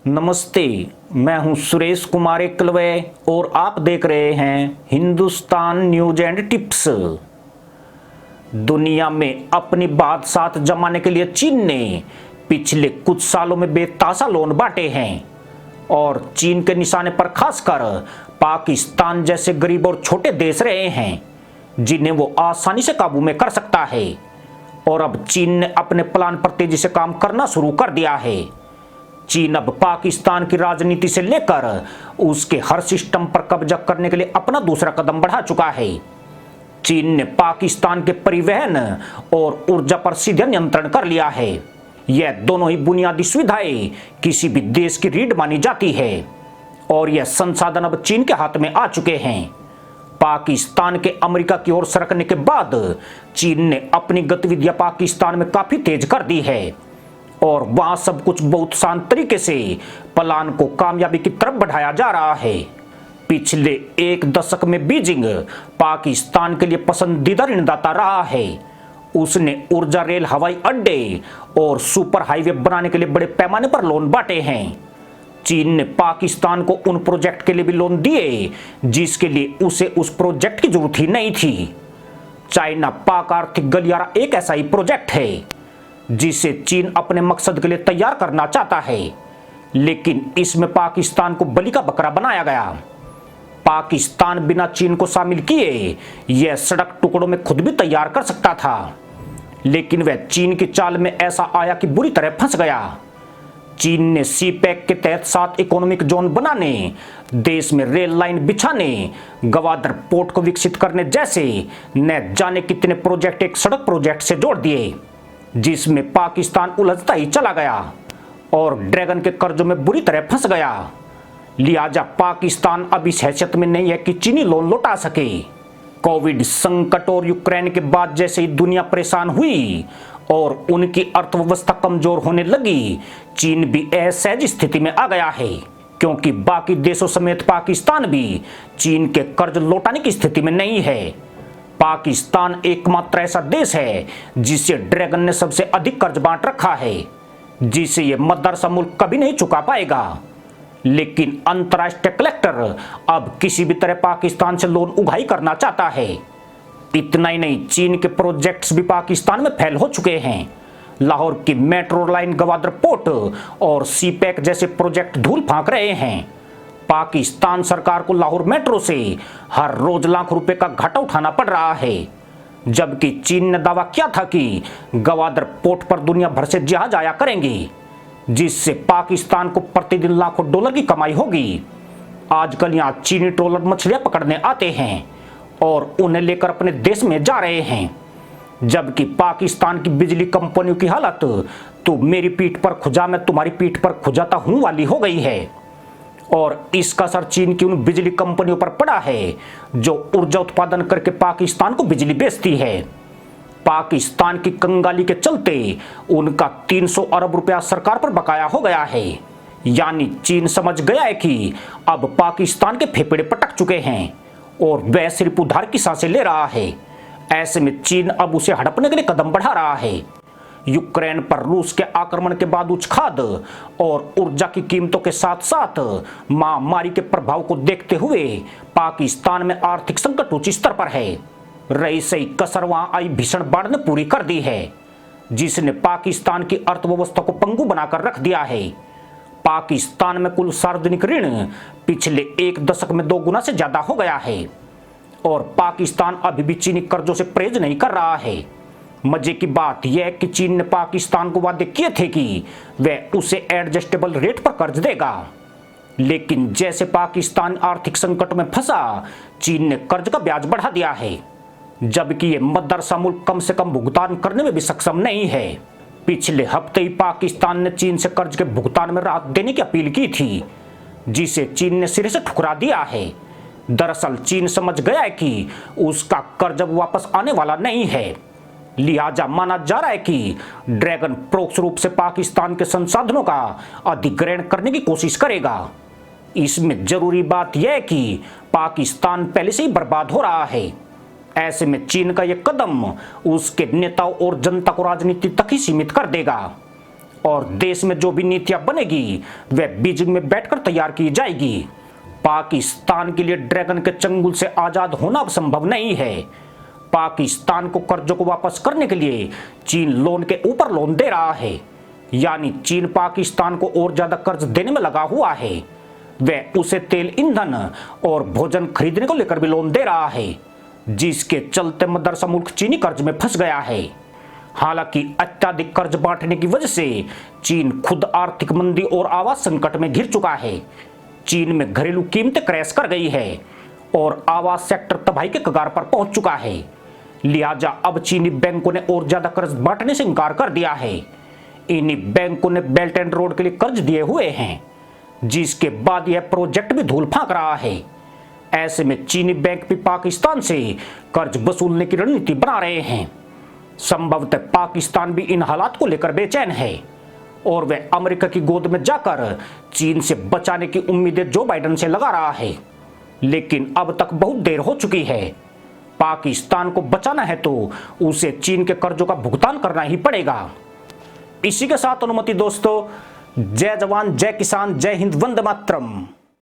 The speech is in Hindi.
नमस्ते, मैं हूं सुरेश कुमार एकलवे और आप देख रहे हैं हिंदुस्तान न्यूज एंड टिप्स। दुनिया में अपनी बात साथ जमाने के लिए चीन ने पिछले कुछ सालों में बेतहाशा लोन बांटे हैं और चीन के निशाने पर खासकर पाकिस्तान जैसे गरीब और छोटे देश रहे हैं जिन्हें वो आसानी से काबू में कर सकता है। और अब चीन ने अपने प्लान पर तेजी से काम करना शुरू कर दिया है। चीन अब पाकिस्तान की राजनीति से लेकर उसके हर सिस्टम पर कब्जा करने के लिए अपना दूसरा कदम बढ़ा चुका है। चीन ने पाकिस्तान के परिवहन और ऊर्जा पर सीधे नियंत्रण कर लिया है। यह दोनों ही बुनियादी सुविधाएं किसी भी देश की रीढ़ मानी जाती है और यह संसाधन अब चीन के हाथ में आ चुके हैं। पाकिस्तान के अमेरिका की ओर सरकने के बाद चीन ने अपनी गतिविधियां पाकिस्तान में काफी तेज कर दी है और वहां सब कुछ बहुत शांत तरीके से प्लान को कामयाबी की तरफ बढ़ाया जा रहा है। पिछले एक दशक में बीजिंग पाकिस्तान के लिए पसंदीदा ऋणदाता रहा है। उसने ऊर्जा, रेल, हवाई अड्डे और सुपर हाईवे बनाने के लिए बड़े पैमाने पर लोन बांटे हैं। चीन ने पाकिस्तान को उन प्रोजेक्ट के लिए भी लोन दिए जिसके लिए उसे उस प्रोजेक्ट की जरूरत ही नहीं थी। चाइना पाक आर्थिक गलियारा एक ऐसा ही प्रोजेक्ट है जिसे चीन अपने मकसद के लिए तैयार करना चाहता है, लेकिन इसमें पाकिस्तान को बलि का बकरा बनाया गया। पाकिस्तान बिना चीन को शामिल किए यह सड़क टुकड़ों में खुद भी तैयार कर सकता था, लेकिन वह चीन की चाल में ऐसा आया कि बुरी तरह फंस गया। चीन ने सीपैक के तहत 7 इकोनॉमिक जोन बनाने, देश में रेल लाइन बिछाने, गवादर पोर्ट को विकसित करने जैसे न जाने कितने प्रोजेक्ट एक सड़क प्रोजेक्ट से जोड़ दिए, जिसमें पाकिस्तान उलझता ही चला गया और ड्रैगन के कर्जों में बुरी तरह फंस गया। लिहाजा पाकिस्तान अब इस हैसियत में नहीं है कि चीनी लोन लौटा सके। कोविड संकट और यूक्रेन के बाद जैसे ही दुनिया परेशान हुई और उनकी अर्थव्यवस्था कमजोर होने लगी, चीन भी असहज स्थिति में आ गया है, क्योंकि बाकी देशों समेत पाकिस्तान भी चीन के कर्ज लौटाने की स्थिति में नहीं है। पाकिस्तान एकमात्र ऐसा देश है जिसे ड्रैगन ने सबसे अधिक कर्ज बांट रखा है, जिसे यह मदरसा मुल्क कभी नहीं चुका पाएगा। लेकिन अंतर्राष्ट्रीय कलेक्टर अब किसी भी तरह पाकिस्तान से लोन उगाही करना चाहता है। इतना ही नहीं, चीन के प्रोजेक्ट्स भी पाकिस्तान में फैल हो चुके हैं। लाहौर की मेट्रो लाइन, गवादर पोर्ट और सीपैक जैसे प्रोजेक्ट धूल फांक रहे हैं। पाकिस्तान सरकार को लाहौर मेट्रो से हर रोज लाख रुपए का घाटा उठाना पड़ रहा है, जबकि चीन ने दावा किया था कि गवादर पोर्ट पर दुनिया भर से जहाज आया करेंगे, जिससे पाकिस्तान को प्रतिदिन लाखों डॉलर की कमाई होगी। आजकल यहाँ चीनी ट्रोलर मछलियां पकड़ने आते हैं और उन्हें लेकर अपने देश में जा रहे हैं, जबकि पाकिस्तान की बिजली कंपनियों की हालत तो मेरी पीठ पर खुजा मैं तुम्हारी पीठ पर खुजाता हूं वाली हो गई है। और इसका असर चीन की उन बिजली कंपनियों पर पड़ा है जो ऊर्जा उत्पादन करके पाकिस्तान को बिजली बेचती है। पाकिस्तान की कंगाली के चलते उनका 300 अरब रुपया सरकार पर बकाया हो गया है। यानी चीन समझ गया है कि अब पाकिस्तान के फेफड़े पटक चुके हैं और वह सिर्फ उधार की सांसें ले रहा है। ऐसे में चीन अब उसे हड़पने के लिए कदम बढ़ा रहा है। यूक्रेन पर रूस के आक्रमण के बाद उच्च खाद्य और ऊर्जा की कीमतों के साथ साथ महामारी के प्रभाव को देखते हुए पाकिस्तान में आर्थिक संकट उच्च स्तर पर है। रही सही कसर वहां आई भीषण बाढ़ ने पूरी कर दी है, जिसने पाकिस्तान की अर्थव्यवस्था को पंगु बनाकर रख दिया है। पाकिस्तान में कुल सार्वजनिक ऋण पिछले एक दशक में 2 गुना से ज्यादा हो गया है और पाकिस्तान अभी भी चीनी कर्जों से परहेज नहीं कर रहा है। मजे की बात यह है कि चीन ने पाकिस्तान को वादे किए थे कि वह उसे एडजस्टेबल रेट पर कर्ज देगा, लेकिन जैसे पाकिस्तान आर्थिक संकट में फंसा, चीन ने कर्ज का ब्याज बढ़ा दिया है, जबकि यह मदरसा मुल्क कम से कम भुगतान करने में भी सक्षम नहीं है। पिछले हफ्ते ही पाकिस्तान ने चीन से कर्ज के भुगतान में राहत देने की अपील की थी, जिसे चीन ने सिरे से ठुकरा दिया है। दरअसल चीन समझ गया है कि उसका कर्ज अब वापस आने वाला नहीं है। लिहाजा माना जा रहा है कि ड्रैगन परोक्ष रूप से पाकिस्तान के संसाधनों का अधिग्रहण करने की कोशिश करेगा। इसमें जरूरी बात यह है कि पाकिस्तान पहले से ही बर्बाद हो रहा है। ऐसे में चीन का यह कदम उसके नेताओं और जनता को राजनीति तक ही सीमित कर देगा और देश में जो भी नीतियां बनेगी वह बीजिंग में बैठकर तैयार की जाएगी। पाकिस्तान के लिए ड्रैगन के चंगुल से आजाद होना अब संभव नहीं है। पाकिस्तान को कर्जों को वापस करने के लिए चीन लोन के ऊपर लोन दे रहा है, यानी चीन पाकिस्तान को और ज्यादा कर्ज देने में लगा हुआ है। वह उसे तेल, ईंधन और भोजन खरीदने को लेकर भी लोन दे रहा है, जिसके चलते मदरसा मुल्क चीनी कर्ज में फंस गया है। हालांकि अत्यधिक कर्ज बांटने की वजह से चीन खुद आर्थिक मंदी और आवास संकट में घिर चुका है। चीन में घरेलू कीमतें क्रैश कर गई है और आवास सेक्टर तबाही के कगार पर पहुंच चुका है। लिहाजा अब चीनी बैंकों ने और ज्यादा कर्ज बांटने से इनकार कर दिया है। इन्हीं बैंकों ने बेल्ट एंड रोड के लिए कर्ज दिए हुए हैं, जिसके बाद यह प्रोजेक्ट भी धूल फांक रहा है। ऐसे में चीनी बैंक भी पाकिस्तान से कर्ज वसूलने की रणनीति बना रहे हैं। संभवतः पाकिस्तान भी इन हालात को लेकर बेचैन है और वह अमेरिका की गोद में जाकर चीन से बचाने की उम्मीदें जो बाइडेन से लगा रहा है, लेकिन अब तक बहुत देर हो चुकी है। पाकिस्तान को बचाना है तो उसे चीन के कर्जों का भुगतान करना ही पड़ेगा। इसी के साथ अनुमति दोस्तों, जय जवान, जय किसान, जय हिंद, वंदे मातरम।